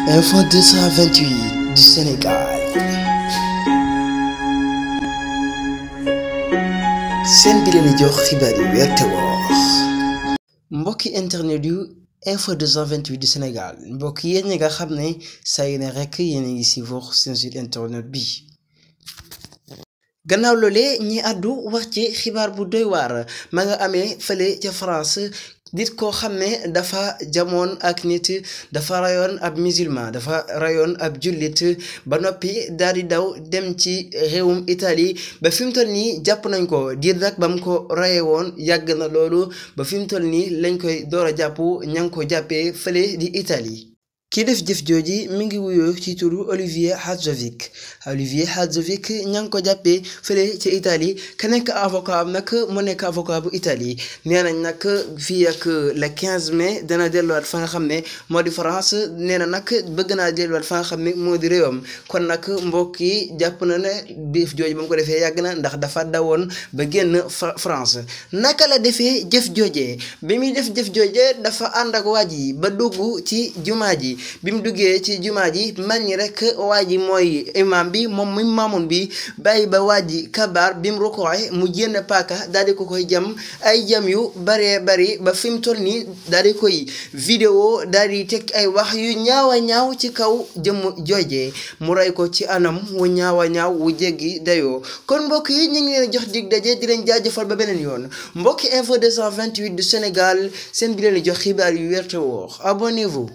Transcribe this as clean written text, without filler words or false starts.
Info 228 du Sénégal. seen bi leen jox xibaar yi wér te wóor. mbokki internet yu Info 228 du Sénégal mbokk yéen ñi nga xam ne saa yu ne rek yéen a ngi suivre seen site internet bi. gannaaw loolee ñi àddu wax ci xibaar bu doy waar ma nga amee fële ca France. nit koo xam ne dafa jamoon ak nit dafa rayoon ab musulman dafa rayoon ab jullit ba noppi daal di daw dem ci réewum Italie ba fi mu toll nii jàpp nañ ko diir nag ba mu ko rayee woon yàgg na loolu ba fi mu toll nii lañ koy door a jàpp ña ngi ko jàppee fële di Italie. kii def jëf jooji mi ngi wuyoo ci turu Olivier Hadzovic ña ngi ko jàppee fële ci Italie ka nekk avocat am nag mu nekk avocat bu Italie nee nañ nag fii ak le 15 mai dana delluwaat fa nga xam ne moo di France nee na nag bëgg naa delluwaat fa nga xam ne moo di réewam kon nag mbokk yi jàpp na ne jëf jooji ba mu ko defee yàgg na ndax dafa dawoon ba génn France naka la defee jëf joojee bi muy def jëf joojee dafa ànd ak waa ji ba dugg ci jumaa ji bi mu duggee ci jumaa ji mel ni rek waa ji mooy imam bi moom muy maamun bi bàyyi ba waa ji kabaar bi mu rukkooxe mu jénn paaka daal di ko koy jam ay jam yu baree bari ba fi mu toll nii daal di koy vidéo daal di teg ay wax yu ñaaw a ñaaw ci kaw jëmm joojee mu rey ko ci anam wu ñaaw a ñaaw wu jéggi dayoo kon mbokk yi ñu ngi leen jox dig daje di leen jaajëfal ba beneen yoon mbokki Info 228 du Sénégal seen bi leen jox xibaar yu wér te wóor abonnez-vous.